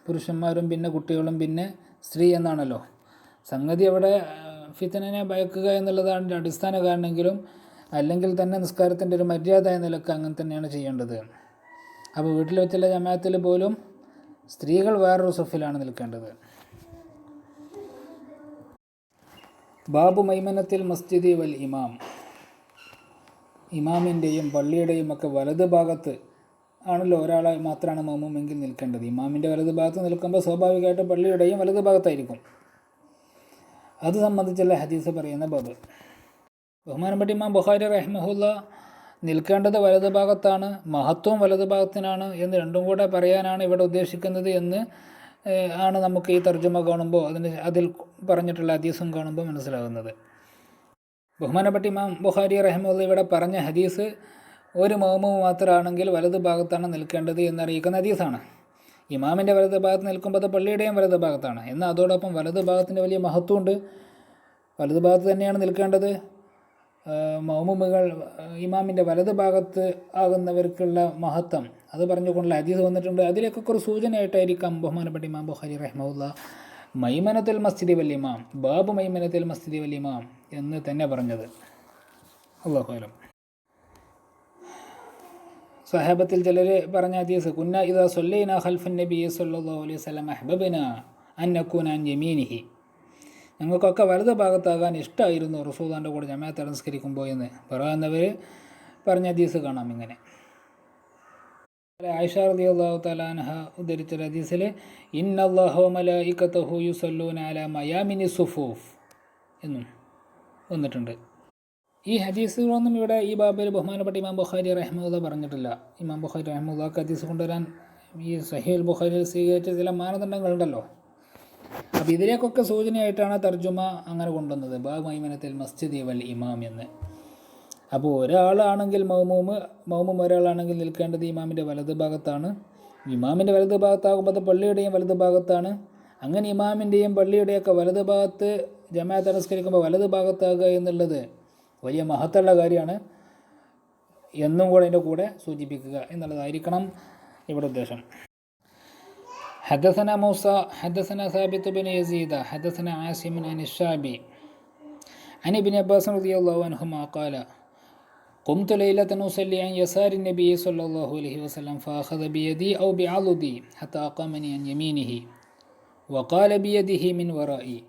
പുരുഷന്മാരും പിന്നെ കുട്ടികളും പിന്നെ സ്ത്രീ എന്നാണല്ലോ. സംഗതി അവിടെ ഫിത്നനെ ഭയക്കുക എന്നുള്ളതാണ് അടിസ്ഥാന കാരണമെങ്കിലും അല്ലെങ്കിൽ തന്നെ നിസ്കാരത്തിൻ്റെ ഒരു മര്യാദ എന്ന നിലക്ക് അങ്ങനെ തന്നെയാണ് ചെയ്യേണ്ടത്. അപ്പോൾ വീട്ടിൽ വെച്ചുള്ള ജമാഅത്തിൽ പോലും സ്ത്രീകൾ വേറൊരു സഫിലാണ് നിൽക്കേണ്ടത്. ബാബു മൈമനത്തിൽ മസ്ജിദി വൽ ഇമാം. ഇമാമിൻ്റെയും പള്ളിയുടെയും ഒക്കെ വലത് ഭാഗത്ത് ആണല്ലോ ഒരാളെ മാത്രമാണ് മഅ്മൂമെങ്കിൽ നിൽക്കേണ്ടത്. ഇമാമിൻ്റെ വലത് ഭാഗത്ത് നിൽക്കുമ്പോൾ സ്വാഭാവികമായിട്ടും പള്ളിയുടെയും വലത് ഭാഗത്തായിരിക്കും. അത് സംബന്ധിച്ചുള്ള ഹദീസ് പറയുന്ന ബാബ്. ബഹുമാനപ്പെട്ട ഇമാം ബുഖാരി റഹ്മഹുല്ല നിൽക്കേണ്ടത് വലത് ഭാഗത്താണ്, മഹത്വം വലത് ഭാഗത്തിനാണ് എന്ന് രണ്ടും കൂടെ പറയാനാണ് ഇവിടെ ഉദ്ദേശിക്കുന്നത് എന്ന് ആണ് നമുക്ക് ഈ തർജ്ജമ കാണുമ്പോൾ അതിൽ പറഞ്ഞിട്ടുള്ള ഹദീസും കാണുമ്പോൾ മനസ്സിലാകുന്നത്. ബഹുമാനപ്പെട്ട ഇമാം ബുഖാരി റഹ്മഹുല്ല ഇവിടെ പറഞ്ഞ ഹദീസ് ഒരു മഅ്മൂം മാത്രമാണെങ്കിൽ വലത് ഭാഗത്താണ് നിൽക്കേണ്ടത് എന്നറിയിക്കുന്ന ഹദീസാണ്. ഇമാമിൻ്റെ വലത് ഭാഗത്ത് നിൽക്കുമ്പോൾ അത് പള്ളിയുടെയും വലത് ഭാഗത്താണ്. എന്നാൽ അതോടൊപ്പം വലത് ഭാഗത്തിൻ്റെ വലിയ മഹത്വമുണ്ട്. വലത് ഭാഗത്ത് തന്നെയാണ് നിൽക്കേണ്ടത്. മഅ്മൂമുകൾ ഇമാമിൻ്റെ വലത് ഭാഗത്ത് ആകുന്നവർക്കുള്ള മഹത്വം അത് പറഞ്ഞുകൊണ്ടുള്ള ഹദീസ് വന്നിട്ടുണ്ട്. അതിലേക്കൊക്കെ ഒരു സൂചനയായിട്ടായിരിക്കാം ബഹുമാനപ്പെട്ട ഇമാം ബുഖാരി റഹ്മഹുല്ല മൈമനത്തുൽ മസ്ജിദി വൽ ഇമാം, ബാബു മൈമനത്തുൽ മസ്ജിദി വൽ ഇമാം എന്ന് തന്നെ പറഞ്ഞത്. അല്ലാഹു അലം. സഹാബത്തിൽ ചിലർ പറഞ്ഞ ഹദീസ് കുന്ന ഇദാ സല്ലൈനാ ഖൽഫൻ നബി സല്ലല്ലാഹു അലൈഹി വസല്ലം അഹ്ബബ്നാ അൻ നകൂന അൻ യമീനിഹി. ഞങ്ങൾക്കൊക്കെ വലത് ഭാഗത്താകാൻ ഇഷ്ടമായിരുന്നു റസൂലുള്ളാഹിൻ്റെ കൂടെ ജമാഅത്ത് നമസ്കരിക്കുമ്പോൾ എന്ന് പറയുന്നവർ പറഞ്ഞ ഹദീസ് കാണാം. ഇങ്ങനെ ആയിഷ റളിയല്ലാഹു തആല അൻഹ ഉദ്ധരിച്ച ഹദീസിൽ ഇന്നല്ലാഹു വ മലായികതഹു യുസല്ലൂന അലാ മയാമിനി സുഫൂഫ് എന്നും വന്നിട്ടുണ്ട്. ഈ ഹദീസുകളൊന്നും ഇവിടെ ഈ ബാബിൽ ബഹുമാനപ്പെട്ട ഇമാം ബുഖാരി റഹ്മഹുല്ല പറഞ്ഞിട്ടില്ല. ഇമാം ബുഖാരി റഹ്മഹുല്ലക്ക് ഹദീസ് കൊണ്ടുവരാൻ ഈ സഹീഹുൽ ബുഖാരിയിൽ സ്വീകരിച്ച ചില മാനദണ്ഡങ്ങളുണ്ടല്ലോ. അപ്പോൾ ഇതിലേക്കൊക്കെ സൂചനയായിട്ടാണ് തർജുമ അങ്ങനെ കൊണ്ടുവന്നത്, ബാബു മൈമനത്തിൽ മസ്ജിദി വൽ ഇമാം എന്ന്. അപ്പോൾ ഒരാളാണെങ്കിൽ മൗമൂം ഒരാളാണെങ്കിൽ നിൽക്കേണ്ടത് ഇമാമിൻ്റെ വലത് ഭാഗത്താണ്. ഇമാമിൻ്റെ വലത് ഭാഗത്താകുമ്പോൾ അത് പള്ളിയുടെയും വലത് ഭാഗത്താണ്. അങ്ങനെ ഇമാമിൻ്റെയും പള്ളിയുടെയൊക്കെ വലത് ഭാഗത്ത് ജമാഅത്ത് നമസ്കരിക്കുമ്പോൾ വലത് ഭാഗത്താകുക എന്നുള്ളത് വലിയ മഹത്തുള്ള കാര്യമാണ് എന്നും കൂടെ അതിൻ്റെ കൂടെ സൂചിപ്പിക്കുക എന്നുള്ളതായിരിക്കണം ഇവിടെ ഉദ്ദേശം. حدثنا موسى حدثنا ثابت بن يزيد حدثنا عاصم عن الشعبي عن ابن عباس رضي الله عنهما قال قمت ليلة أصلي عن يسار النبي صلى الله عليه وسلم فأخذ بيدي أو بعضدي حتى أقامني عن يمينه وقال بيده من ورائي.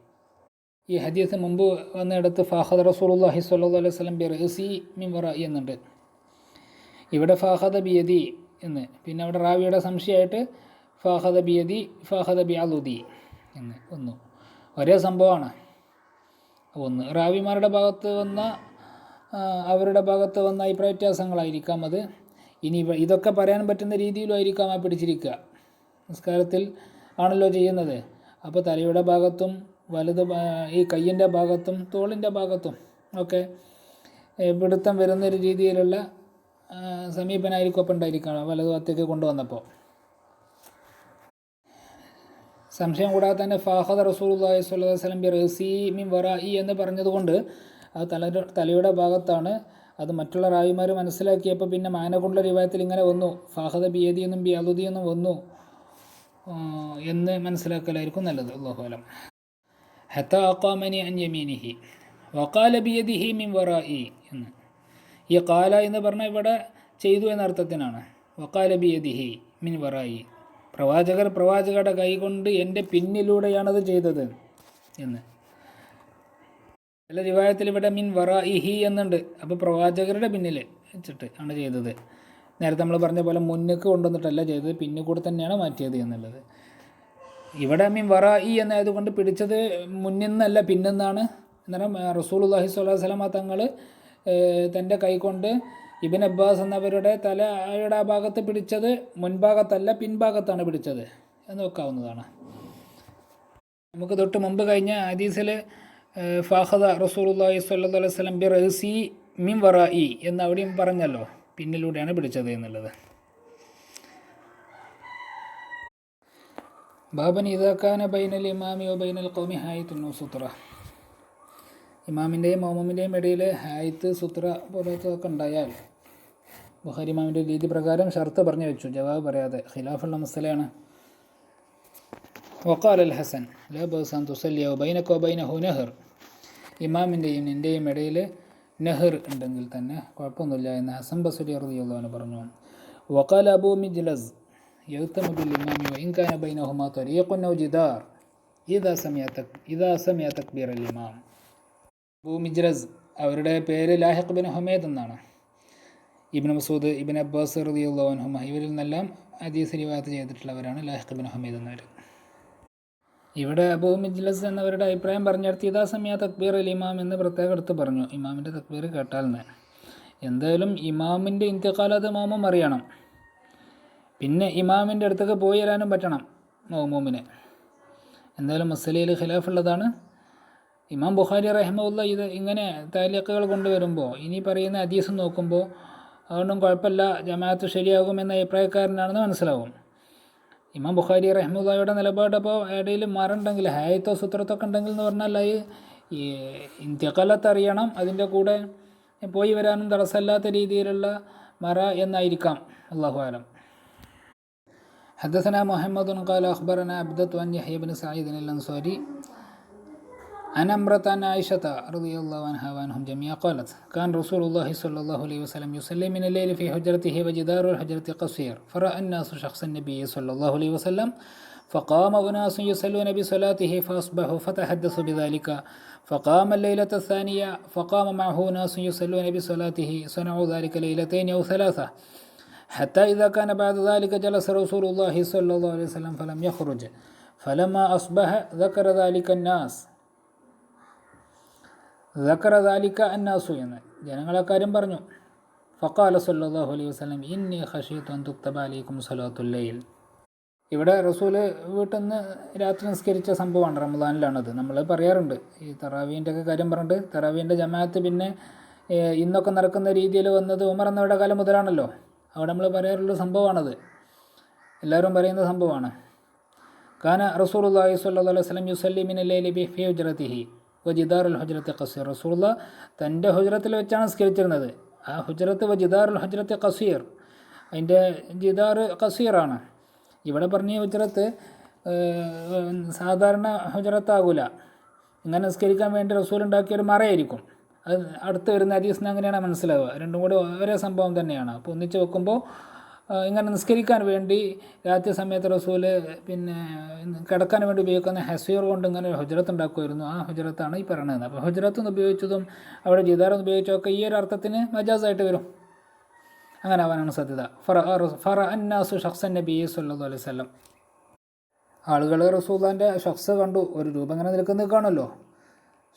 ഈ ഹദീസ് മുമ്പ് വന്നിടത്ത് ഫാഖദ റസൂലുള്ളാഹി സ്വല്ലല്ലാഹു അലൈഹി വസല്ലം ബിറഅസി മിൻ വറാഇ എന്നുണ്ട്. ഇവിടെ ഫാഖദ ബിയദി എന്ന്, പിന്നെ അവിടെ റാവിയുടെ സംശയമായിട്ട് ഫാഖദ ബിയദി ഫാഖദ ബിഅളുദി എന്ന് ഒന്നു ഒരേ സംഭവമാണ്. ഒന്ന് റാവിമാരുടെ ഭാഗത്ത് വന്ന അവരുടെ ഭാഗത്ത് വന്ന അഭിപ്രായ വ്യത്യാസങ്ങളായിരിക്കാം അത്. ഇനി ഇതൊക്കെ പറയാൻ പറ്റുന്ന രീതിയിലായിരിക്കാം ആ പിടിച്ചിരിക്കുക. നിസ്കാരത്തിൽ ആണല്ലോ ചെയ്യുന്നത്. അപ്പോൾ തലയുടെ ഭാഗത്തും ഈ കയ്യിൻ്റെ ഭാഗത്തും തോളിൻ്റെ ഭാഗത്തും ഒക്കെ പിടുത്തം വരുന്നൊരു രീതിയിലുള്ള സമീപനമായിരിക്കും അപ്പം ഉണ്ടായിരിക്കണം വലതു ഭാഗത്തേക്ക് കൊണ്ടുവന്നപ്പോൾ. സംശയം കൂടാതെ തന്നെ ഫാഖദ റസൂലുള്ളാഹി സ്വല്ലല്ലാഹു അലൈഹി വസല്ലം ബിറഅസി മിൻ വറാഇ എന്ന് പറഞ്ഞതുകൊണ്ട് അത് തലയുടെ ഭാഗത്താണ്. അത് മറ്റുള്ള റാവിമാർ മനസ്സിലാക്കിയപ്പോൾ പിന്നെ മാന കൊണ്ടുള്ള റിവായത്തിൽ ഇങ്ങനെ വന്നു, ഫാഖദ ബിയദി എന്നും ബിഅളുദി എന്നും വന്നു എന്ന് മനസ്സിലാക്കലായിരിക്കും നല്ലത്. അല്ലാഹു അലം. ഹത്താ അഖാമനി അൻ യമീനിഹി വഖാല ബിയദിഹി മിൻ വറാഇ എന്ന്. ഈ ഖാല എന്ന് പറഞ്ഞാൽ ഇവിടെ ചെയ്തു എന്ന അർത്ഥത്തിനാണ്. വഖാല ബിയദിഹി മിൻ വറാഇ, പ്രവാചകരുടെ കൈകൊണ്ട് എൻ്റെ പിന്നിലൂടെയാണത് ചെയ്തത് എന്ന്. ചില റിവായത്തിൽ ഇവിടെ മിൻ വറാഇഹി എന്നുണ്ട്. അപ്പോൾ പ്രവാചകരുടെ പിന്നിൽ വെച്ചിട്ട് ആണ് ചെയ്തത്. നേരത്തെ നമ്മൾ പറഞ്ഞ പോലെ മുന്നിക്ക് കൊണ്ടുവന്നിട്ടല്ല ചെയ്തത്, പിന്നിൽ കൂടെ തന്നെയാണ് മാറ്റിയത് എന്നുള്ളത്. ഇവിടെ മീൻ വറായി എന്നായതുകൊണ്ട് പിടിച്ചത് മുന്നിൽ നിന്നല്ല പിന്നിന്നാണ്. അന്നേരം റസൂലുള്ളാഹി സ്വല്ലല്ലാഹു അലൈഹി വസല്ലമ തങ്ങൾ തൻ്റെ കൈകൊണ്ട് ഇബ്ൻ അബ്ബാസ് എന്നവരുടെ തലയുടെ ആ ഭാഗത്ത് പിടിച്ചത് മുൻഭാഗത്തല്ല പിൻഭാഗത്താണ് പിടിച്ചത് എന്ന് വെക്കാവുന്നതാണ്. നമുക്ക് തൊട്ട് മുമ്പ് കഴിഞ്ഞ ഹദീസിൽ ഫാഖദ റസൂലുള്ളാഹി സ്വല്ലല്ലാഹു അലൈഹി വസല്ലം ബി റഅസി മിൻ വറായി എന്ന് അവിടെയും പറഞ്ഞല്ലോ, പിന്നിലൂടെയാണ് പിടിച്ചത് എന്നുള്ളത്. ബാബൻ ഇദാ കാന ബൈനൽ ഇമാമി വ ബൈനൽ ഖൗമി ഹായിത്തുൻ സുത്ര. ഇമാമിൻ്റെയും മൗമൂമിൻ്റെയും ഇടയിൽ ഹായിത്ത് സുത്ര പോലത്തൊക്കെ ഉണ്ടായാൽ ബുഖാരി ഇമാമിൻ്റെ രീതി പ്രകാരം ഷർത്ത് പറഞ്ഞു വെച്ചു, ജവാബ് പറയാതെ. ഖിലാഫുള്ള മസലയാണ്. വഖാല അൽ ഹസൻ ലാ ബഅസ അൻ തുസല്ലിയ ബൈനക വബൈനഹു നഹർ. ഇമാമിൻ്റെയും നിൻ്റെയും ഇടയിൽ നെഹർ ഉണ്ടെങ്കിൽ തന്നെ കുഴപ്പമൊന്നുമില്ല എന്ന് ഹസൻ ബസ്രി റളിയല്ലാഹു അൻഹു പറഞ്ഞു. വഖാല അബൂ മിജ്ലസ് യഗ്തമു ബിൽ ഇമാമി വഇൻ കാന ബൈനഹുമാ തരീഖുൻ ഔ ജിദാർ ഇദാ സമിഅ തക്ബീർ അൽ ഇമാം. അബൂ മിജ്ലസ് അവരുടെ പേര് ലാഹിഖ് ബിൻ ഹുമൈദ് എന്നാണ്. ഇബ്നു മസ്ഊദ്, ഇബ്നു അബ്ബാസ് റളിയല്ലാഹു അൻഹുമ ഇവരിൽ നിന്നെല്ലാം ഹദീസ് റിവായത്ത് ചെയ്തിട്ടുള്ളവരാണ് ലാഹിഖ് ബിൻ ഹുമൈദ് എന്നവർ. ഇവിടെ അബൂ മിജ്ലസ് എന്നവരുടെ അഭിപ്രായം പറഞ്ഞെടുത്ത് ഇദാ സമിഅ തക്ബീർ അൽ ഇമാം എന്ന് പ്രത്യേകം എടുത്ത് പറഞ്ഞു, ഇമാമിൻ്റെ തക്ബീർ കേട്ടാൽ എന്ന്. എന്തായാലും ഇമാമിൻ്റെ ഇന്തിഖാൽ അത് മൗമൂം അറിയണം. പിന്നെ ഇമാമിൻ്റെ അടുത്തൊക്കെ പോയി വരാനും പറ്റണം മൗമൂമിന്. എന്തായാലും മസലയിൽ ഖിലാഫുള്ളതാണ്. ഇമാം ബുഖാരി റഹിമഹുല്ലാഹ് ഇത് ഇങ്ങനെ താലീഖുകൾ കൊണ്ടുവരുമ്പോൾ ഇനി പറയുന്ന ഹദീസ് നോക്കുമ്പോൾ അതുകൊണ്ടും കുഴപ്പമില്ല, ജമാഅത്ത് ശരിയാകുമെന്ന അഭിപ്രായക്കാരനാണെന്ന് മനസ്സിലാവും. ഇമാം ബുഖാരി റഹിമഹുല്ലാഹയുടെ നിലപാട് അപ്പോൾ ഇടയിൽ മാറുണ്ടെങ്കിൽ ഹായത്തോ സുത്രത്തൊക്കെ ഉണ്ടെങ്കിൽ എന്ന് പറഞ്ഞാൽ ഈ ഇന്തിഖാലത്ത് അറിയണം, അതിൻ്റെ കൂടെ പോയി വരാനും തടസ്സമില്ലാത്ത രീതിയിലുള്ള മറ എന്നായിരിക്കാം. അല്ലാഹു അലം. حدثنا محمد قال أخبرنا عبدة عن يحيى بن سعيد الأنصاري عن امرأة عن عائشة رضي الله عنها وعنهم جميعا قالت كان رسول الله صلى الله عليه وسلم يصلي من الليل في حجرته وجدار الحجرة قصير فرأى الناس شخص النبي صلى الله عليه وسلم فقام أناس يصلون بصلاته فأصبحوا فتحدثوا بذلك فقام الليلة الثانية فقام معه ناس يصلون بصلاته صنعوا ذلك ليلتين أو ثلاثة حتى إذا كان بعد ذلك جلس رسول الله صلى الله عليه وسلم فلم يخرج فلما أصبح ذكر ذلك الناس എന്ന് ജനങ്ങളെ കാര്യം പറഞ്ഞു. ഫഖാല സല്ലല്ലാഹു അലൈഹി വസല്ലം ഇന്നി ഖശീതു അൻ തുക്തബ അലൈക്കും സ്വലാത്തുൽ ലൈൽ. ഇവിടെ റസൂൽ വീട്ടിൽ നിന്ന് രാത്രി നിസ്കരിച്ച സംഭവമാണ്, റമദാനിലാണത്. നമ്മൾ പറയാറുണ്ട് ഈ തറാവീൻ്റെ ഒക്കെ കാര്യം പറഞ്ഞിട്ട്. തറാവീൻ്റെ ജമാഅത്ത് പിന്നെ ഇന്നൊക്കെ നടക്കുന്ന രീതിയിൽ വന്നത് ഉമർ എന്നവരുടെ കാലം മുതലാണല്ലോ. അവിടെ നമ്മൾ പറയാറുള്ള സംഭവമാണത്, എല്ലാവരും പറയുന്ന സംഭവമാണ്. കാന റസൂലുള്ളാഹി സ്വല്ലല്ലാഹു അലൈഹി വസല്ലം യുസല്ലി മിനൽ ലൈലി ഫീ ഹുജ്റതിഹി വജിദാറുൽ ഹുജ്റത്തി ഖസീർ. റസൂലുള്ള തൻ്റെ ഹുജ്റത്തിൽ വെച്ചാണ് നിസ്കരിച്ചിരുന്നത്. ആ ഹുജ്റത്ത് വജിദാറുൽ ഹുജ്റത്തി ഖസീർ, അതിൻ്റെ ജിദാർ ഖസീറാണ്. ഇവിടെ പറഞ്ഞ ഹുജ്റത്ത് സാധാരണ ഹുജ്റത്താകൂല. ഇങ്ങനെ നിസ്കരിക്കാൻ വേണ്ടി റസൂൽ ഉണ്ടാക്കിയൊരു മറയായിരിക്കും. അത് അടുത്ത് വരുന്ന ഹദീസിന് അങ്ങനെയാണ് മനസ്സിലാവുക. രണ്ടും കൂടി ഒരേ സംഭവം തന്നെയാണ്. അപ്പോൾ ഒന്നിച്ച് വെക്കുമ്പോൾ ഇങ്ങനെ നിസ്കരിക്കാൻ വേണ്ടി രാത്രി സമയത്ത് റസൂല് പിന്നെ കിടക്കാൻ വേണ്ടി ഉപയോഗിക്കുന്ന ഹസീർ കൊണ്ട് ഇങ്ങനെ ഒരു ഹുജ്റത്ത് ഉണ്ടാക്കുമായിരുന്നു. ആ ഹുജ്റത്താണ് ഈ പറയുന്നത്. അപ്പോൾ ഹുജ്റത്ത് എന്ന് ഉപയോഗിച്ചതും അവിടെ ജിദാറെന്ന് ഉപയോഗിച്ചതൊക്കെ ഈ ഒരു അർത്ഥത്തിന് മജാസായിട്ട് വരും. അങ്ങനെ ആവാനാണ് സാധ്യത. ഫറ അന്നാസു ഷഖ്സൻ നബി സല്ലല്ലാഹു അലൈഹി വസല്ലം. ആളുകൾ റസൂലുള്ളാഹിൻ്റെ ഷഖ്സ് കണ്ടു, ഒരു രൂപം ഇങ്ങനെ നിൽക്കുന്നത് കാണുമല്ലോ.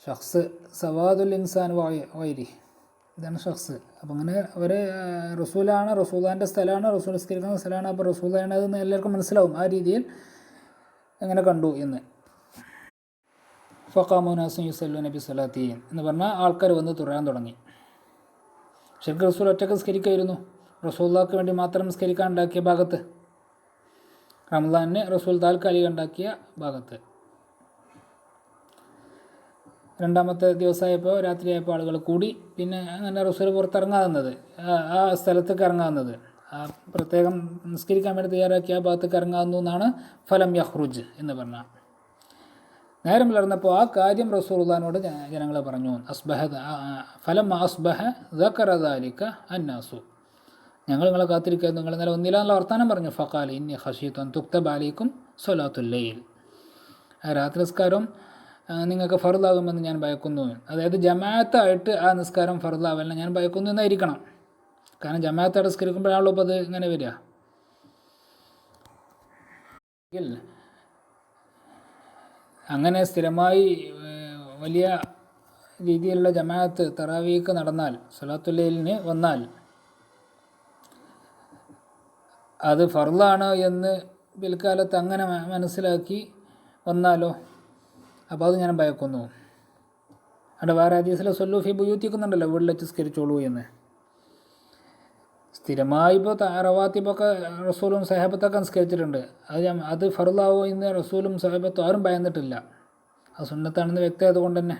ഷഖ്സ് സവാദുൽ ഇൻസാൻ വൈരി, ഇതാണ് ഷഖ്സ്. അപ്പം അങ്ങനെ അവർ റസൂലാണ്, റസൂലുള്ളാഹിൻ്റെ സ്ഥലമാണ്, റസൂൽ നിസ്കരിക്കുന്ന സ്ഥലമാണ്. അപ്പോൾ റസൂലുള്ളാഹിയാണ് അതെന്ന് എല്ലാവർക്കും മനസ്സിലാവും. ആ രീതിയിൽ എങ്ങനെ കണ്ടു എന്ന്. ഫഖാമു നാസുൻ യുസല്ലൂന ബിസ്സലാത്തി എന്ന് പറഞ്ഞാൽ ആൾക്കാർ വന്ന് തുറയാൻ തുടങ്ങി. ശരിക്കും റസൂൽ ഒറ്റക്ക് നിസ്കരിക്കുമായിരുന്നു, റസൂലുള്ളാഹിക്ക് വേണ്ടി മാത്രം നിസ്കരിക്കാൻ ഉണ്ടാക്കിയ ഭാഗത്ത്, റമദാനിന് റസൂൽ താൽക്കാലിക ഉണ്ടാക്കിയ ഭാഗത്ത്. രണ്ടാമത്തെ ദിവസമായപ്പോൾ രാത്രിയായപ്പോൾ ആളുകൾ കൂടി. പിന്നെ അങ്ങനെ റസൂൽ പുറത്തിറങ്ങാവുന്നത്, ആ സ്ഥലത്തേക്ക് ഇറങ്ങാവുന്നത്, ആ പ്രത്യേകം നിസ്കരിക്കാൻ വേണ്ടി തയ്യാറാക്കി ആ ഭാഗത്തേക്ക് ഇറങ്ങാവുന്നു എന്നാണ് ഫലം യഖ്റുജ് എന്ന് പറഞ്ഞാൽ. നേരം പുലർന്നപ്പോൾ ആ കാര്യം റസൂലുള്ളാഹിനോട് ജനങ്ങൾ പറഞ്ഞു. ഫലം അസ്ബഹ ദക്കറ ദാലിക അന്നാസു, ഞങ്ങൾ നിങ്ങളെ കാത്തിരിക്കുന്നു, നിങ്ങൾ ഇന്നലെ ഒന്നില്ല എന്നുള്ള വർത്താനം പറഞ്ഞു. ഫഖാല ഇന്നി ഖശീതു അൻ തുക്തബ അലൈക്കും സ്വലാത്തുൽ ലൈൽ, രാത്രി നിസ്കാരം നിങ്ങൾക്ക് ഫർദാകുമെന്ന് ഞാൻ ഭയക്കുന്നു. അതായത് ജമാഅത്തായിട്ട് ആ നിസ്കാരം ഫർദാവല്ല ഞാൻ ഭയക്കുന്നു എന്നായിരിക്കണം. കാരണം ജമാഅത്തായിട്ട് നിസ്കരിക്കുമ്പോഴാണല്ലോ ഇപ്പോൾ അത് ഇങ്ങനെ വരിക. അങ്ങനെ സ്ഥിരമായി വലിയ രീതിയിലുള്ള ജമാഅത്ത് തറാവീക്ക് നടന്നാൽ, സ്വലാത്തുല്ലൈലിന് വന്നാൽ അത് ഫർളാണ് എന്ന് പിൽക്കാലത്ത് അങ്ങനെ മനസ്സിലാക്കി വന്നാലോ, അപ്പോൾ അത് ഞാൻ ഭയക്കുന്നു. അവിടെ വേറെ ഹദീസിൽ സൊല്ലു ഫി ബുയൂത്തിക്കുന്നുണ്ടല്ലോ, വീട്ടിൽ വെച്ച് സ്കരിച്ചോളൂ എന്ന്. സ്ഥിരമായി ഇപ്പോൾ റവാത്തിബൊക്കെ റസൂലും സഹാബത്തൊക്കെ നിസ്കരിച്ചിട്ടുണ്ട്. അത് ഫർളാവോ എന്ന് റസൂലും സഹാബത്തും ആരും ഭയന്നിട്ടില്ല. അത് സുന്നത്താണെന്ന് വ്യക്തമായത് കൊണ്ട് തന്നെ.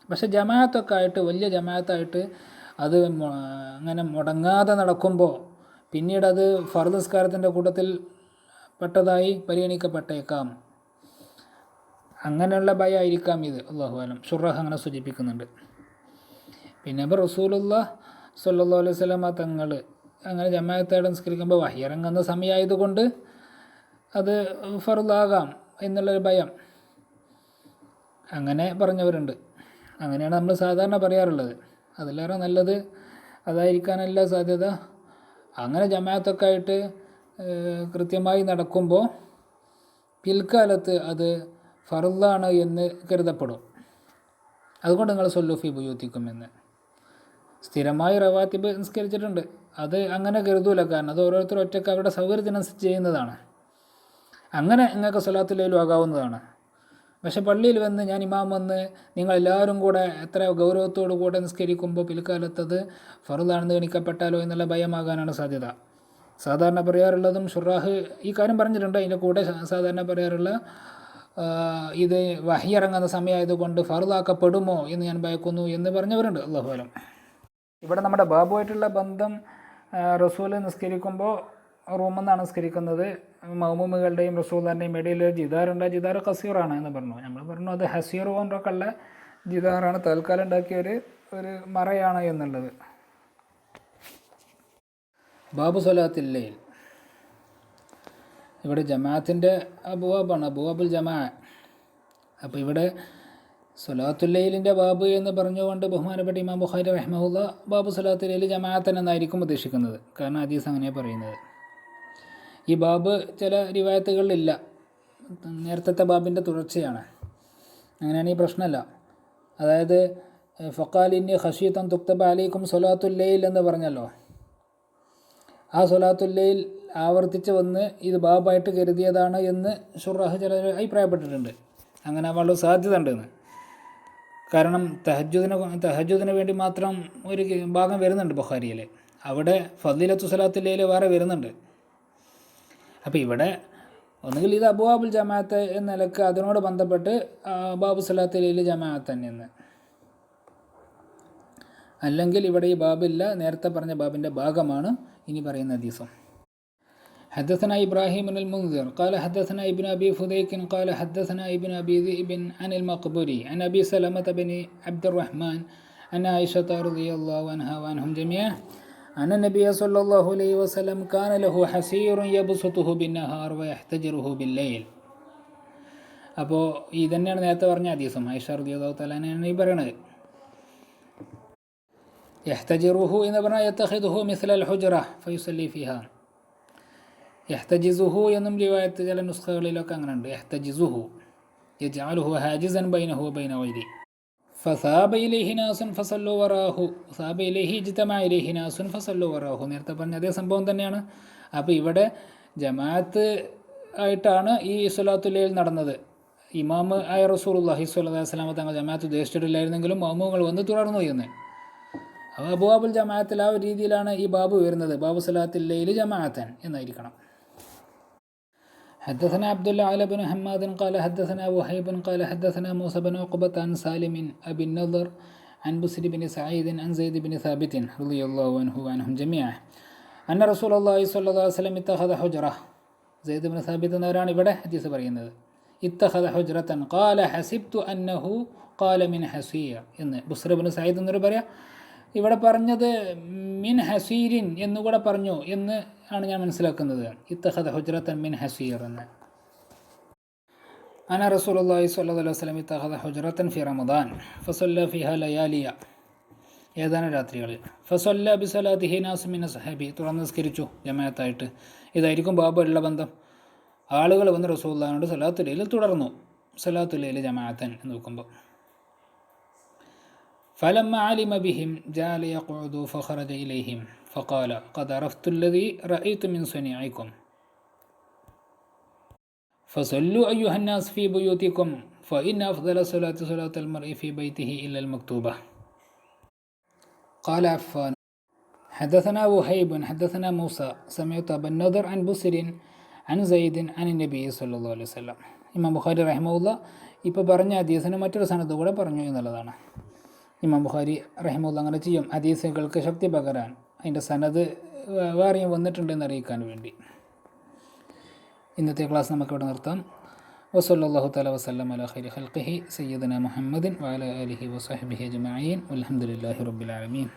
പക്ഷെ ജമാഅത്തൊക്കെ ആയിട്ട്, വലിയ ജമാഅത്തായിട്ട് അത് അങ്ങനെ മുടങ്ങാതെ നടക്കുമ്പോൾ പിന്നീട് അത് ഫർദ് നിസ്കാരത്തിൻ്റെ കൂട്ടത്തിൽ പെട്ടതായി പരിഗണിക്കപ്പെട്ടേക്കാം. അങ്ങനെയുള്ള ഭയമായിരിക്കാം ഇത്. അല്ലാഹു അലം. ഷുറഹ് അങ്ങനെ സൂചിപ്പിക്കുന്നുണ്ട്. പിന്നെ ഇപ്പോൾ റസൂലുള്ളാഹി സ്വല്ലല്ലാഹു അലൈഹി വസല്ലമ തങ്ങൾ അങ്ങനെ ജമാഅത്തായിട്ട് നിസ്കരിക്കുമ്പോൾ വഹി ഇറങ്ങുന്ന സമയമായതുകൊണ്ട് അത് ഫർദാകാം എന്നുള്ളൊരു ഭയം, അങ്ങനെ പറഞ്ഞവരുണ്ട്. അങ്ങനെയാണ് നമ്മൾ സാധാരണ പറയാറുള്ളത്. അതിലേറെ നല്ലത് അതായിരിക്കാനല്ല സാധ്യത. അങ്ങനെ ജമാഅത്തൊക്കെ ആയിട്ട് കൃത്യമായി നടക്കുമ്പോൾ പിൽക്കാലത്ത് അത് ഫർളാണ് എന്ന് കരുതപ്പെടും. അതുകൊണ്ട് നിങ്ങൾ സൊല്ലു ഫി ബുയൂത്തിക്കുമെന്ന്. സ്ഥിരമായി റവാത്തിബ് നിസ്കരിച്ചിട്ടുണ്ട്, അത് അങ്ങനെ കരുതൂല. കാരണം അത് ഓരോരുത്തരും ഒറ്റയ്ക്ക് അവരുടെ സൗകര്യത്തിനനുസരിച്ച് ചെയ്യുന്നതാണ്. അങ്ങനെ നിങ്ങൾക്ക് സ്വലാത്തുല്ലൈലും ആകാവുന്നതാണ്. പക്ഷെ പള്ളിയിൽ വന്ന് ഞാൻ ഇമാം വന്ന് നിങ്ങളെല്ലാവരും കൂടെ എത്ര ഗൗരവത്തോടു കൂടെ നിസ്കരിക്കുമ്പോൾ പിൽക്കാലത്തത് ഫർളാണെന്ന് ഗണിക്കപ്പെട്ടാലോ എന്നുള്ള ഭയമാകാനാണ് സാധ്യത. സാധാരണ പറയാറുള്ളതും ഷുറാഹ് ഈ കാര്യം പറഞ്ഞിട്ടുണ്ട്. അതിൻ്റെ കൂടെ സാധാരണ പറയാറുള്ള ഇത് വഹി ഇറങ്ങുന്ന സമയമായതുകൊണ്ട് ഫർളാക്കപ്പെടുമോ എന്ന് ഞാൻ ഭയക്കുന്നു എന്ന് പറഞ്ഞവരുണ്ട്. അല്ലാഹു അലം. ഇവിടെ നമ്മുടെ ബാബുവായിട്ടുള്ള ബന്ധം, റസൂൽ നിസ്കരിക്കുമ്പോൾ റൂമിൽ നിന്നാണ് നിസ്കരിക്കുന്നത്. മൗമൂമുകളുടെയും റസൂലിൻ്റെയും ഇടയിൽ ഒരു ജിദാറുണ്ട്. ജിദാർ കസീറാണ് എന്ന് പറഞ്ഞു. നമ്മൾ പറഞ്ഞു അത് ഹസീർ കൊണ്ടൊക്കെ ഉള്ള ജിദാറാണ്, തൽക്കാലം ഉണ്ടാക്കിയ ഒരു മറയാണ് എന്നുള്ളത്. ബാബു സ്വലാത്തുല്ലൈൽ ഇവിടെ ജമാഅത്തിൻ്റെ അബുവാബാണ്, അബുവാബുൽ ജമാ. അപ്പോൾ ഇവിടെ സ്വലാത്തുല്ലൈലിൻ്റെ ബാബ് എന്ന് പറഞ്ഞുകൊണ്ട് ബഹുമാനപ്പെട്ട ഇമാം ബുഖാരി റഹ്മഹുല്ല ബാബു സ്വലാത്തുല്ലൈൽ ജമാഅത്തൻ എന്നായിരിക്കും ഉദ്ദേശിക്കുന്നത്. കാരണം ഹദീസ് അങ്ങനെ പറയുന്നത്. ഈ ബാബ് ചില റിവായത്തുകളിലില്ല, നേരത്തെ ബാബിൻ്റെ തുടർച്ചയാണ്. അങ്ങനെയാണെങ്കിൽ പ്രശ്നമല്ല. അതായത് ഫഖാലിന്നി ഖശീതൻ തുക്തബ അലൈക്കും സ്വലാത്തുല്ലൈൽ എന്ന് പറഞ്ഞല്ലോ, ആ സ്വലാത്തുല്ലൈൽ ആവർത്തിച്ച് വന്ന് ഇത് ബാബായിട്ട് കരുതിയതാണ് എന്ന് ഷുറാഹ് ചിലർ അഭിപ്രായപ്പെട്ടിട്ടുണ്ട്. അങ്ങനെ വളരെ സാധ്യത ഉണ്ടെന്ന്. കാരണം തഹജ്ജുദിന് വേണ്ടി മാത്രം ഒരു ഭാഗം വരുന്നുണ്ട് ബുഖാരിയിൽ. അവിടെ ഫളീലത്തു സ്വലാത്തുല്ലൈൽ വേറെ വരുന്നുണ്ട്. അപ്പോൾ ഇവിടെ ഒന്നുകിൽ ഇത് അബുവാബുൽ ജമാഅത്ത് എന്ന നിലക്ക് അതിനോട് ബന്ധപ്പെട്ട് ബാബു സ്വലാത്തുല്ലൈൽ ജമാഅത്ത് തന്നെയെന്ന്, അല്ലെങ്കിൽ ഇവിടെ ഈ ബാബില്ല, നേരത്തെ പറഞ്ഞ ബാബിൻ്റെ ഭാഗമാണ് ഇനി പറയുന്ന ഹദീസും. حدثنا إبراهيم بن المنذر قال حدثنا ابن أبي فديك قال حدثنا ابن أبي ذئب عن المقبري عن أبي سلمة بن عبد الرحمن عن عائشة رضي الله عنها وعنهم جميعا أن النبي صلى الله عليه وسلم كان له حسير يبسطه بالنهار ويحتجره بالليل. അപ്പോൾ ഈ തന്നെയാണ് നേരത്തെ പറഞ്ഞ ഹദീസും. ആയിഷ റളിയല്ലാഹു തആല അൻഹയാണ് ഈ പറയുന്നത്. യഹ്തജിറുഹു എന്ന് പറഞ്ഞാൽ യത്തഖിദുഹു മിസ്ലൽ ഹുജ്റ ഫയുസല്ലി ഫിഹാ. യഹ്തജിസുഹു എന്നും റിവായത്ത് ചില നുസ്ഖകളിലൊക്കെ അങ്ങനെ ഉണ്ട്. യഹ്തജിസുഹു യജ്അലുഹു ഹാജിസൻ ബൈനഹു വബൈന ഗൈരി ഫസാബ ഇലൈഹി നാസുൻ ഫസല്ലു വറാഹു ഫസാബ ഇലൈഹി ഇജ്തമഅ ഇലൈഹി നാസുൻ ഫസല്ലു വറാഹു. നേരത്തെ പറഞ്ഞ അതേ സംഭവം തന്നെയാണ്. അപ്പോൾ ഇവിടെ ജമാഅത്ത് ആയിട്ടാണ് ഈ സ്വലാത്തുല്ലൈൽ നടന്നത്. ഇമാം ആയ റസൂലുള്ളാഹി സ്വല്ലല്ലാഹു അലൈഹി വസല്ലം തങ്ങൾ ജമാഅത്ത് ഉദ്ദേശിച്ചിട്ടില്ലായിരുന്നെങ്കിലും മഅ്മൂമുകൾ വന്ന് തുടർന്നു എന്ന്. അപ്പോൾ അബുവാബുൽ ജമാഅത്തിൽ ആ ഒരു രീതിയിലാണ് ഈ ബാബു വരുന്നത്. ബാബു സ്വലാത്തുല്ലൈൽ ജമാഅത്തൻ എന്നായിരിക്കണം. حدثنا عبد الله على بن حماد قال حدثنا وهيب قال حدثنا موسى بن عقبة عن سالم أبي النضر عن بسر بن سعيد عن زيد بن ثابت رضي الله عنه وعنهم جميعا أن رسول الله صلى الله عليه وسلم اتخذ حجرة. زيد بن ثابت എന്നവരാണ് ഇവിടെ ഹദീസ് പറയുന്നത്. اتخذ حجرة قال حسبت أنه قال من حسير എന്ന് ബുസ്ർ ബിൻ സഈദ് എന്നൊരു പറയാം. ഇവിടെ പറഞ്ഞത് മിൻ ഹസീരിൻ എന്നുകൂടെ പറഞ്ഞു എന്ന് ആണ് ഞാൻ മനസ്സിലാക്കുന്നത്. ഇത്തഖദ ഹുജ്റത്തൻ മിൻ ഹസീർ എന്ന്. അന റസൂലുള്ളാഹി സ്വല്ലല്ലാഹു അലൈഹി വസല്ലം ഇത്തഖദ ഹുജ്റത്തൻ ഫി റമദാൻ ഫസല്ല ഫിഹാ ലയാലിയ, ഏതാനും രാത്രികളിൽ. ഫസല്ല ബിസലാത്തിഹി നാസ് മിൻ അസ്ഹാബി, തുറന്ന് നിസ്കരിച്ചു ജമാഅത്തായിട്ട്. ഇതായിരിക്കും ബാബുള്ള ബന്ധം. ആളുകൾ വന്ന് റസൂലുള്ളാഹിയോട് സ്വലാത്തുല്ലൈൽ തുടർന്നു. സലാത്തുൽ ലൈൽ ജമാഅത്തൻ എന്ന് നോക്കുമ്പോൾ فلما علم بهم جعل يقعد فخرج إليهم فقال قد عرفت الذي رأيت من صنيعكم فصلوا أيها الناس في بيوتكم فإن أفضل الصلاة صلاة المرء في بيته إلا المكتوبة. قال عفان حدثنا وهيب حدثنا موسى سمعت أبا النضر عن بصر عن زيد عن النبي صلى الله عليه وسلم. ഇമാം ബുഖാരി റഹിമഹുല്ല ഇപ്പോൾ പറഞ്ഞ ഹദീസിന് മറ്റൊരു സനദ് കൂടെ പറഞ്ഞു എന്നുള്ളതാണ്. ഇമാം ബുഖാരി റഹിമഹുല്ല അങ്ങനെ ചെയ്യും ഹദീസുകൾക്ക് ശക്തി പകരാൻ, അതിൻ്റെ സനദ് വേറെയും വന്നിട്ടുണ്ടെന്ന് അറിയിക്കാൻ വേണ്ടി. ഇന്നത്തെ ക്ലാസ് നമുക്കിവിടെ നിർത്താം. വസല്ലല്ലാഹു തആല വസല്ലം അലാ ഖൈരി ഖൽഖിഹി സയ്യിദനാ മുഹമ്മദിൻ വഅലാ ആലിഹി വസഹ്ബിഹി അജ്മഈൻ വൽഹംദുലില്ലാഹി റബ്ബിൽ ആലമീൻ.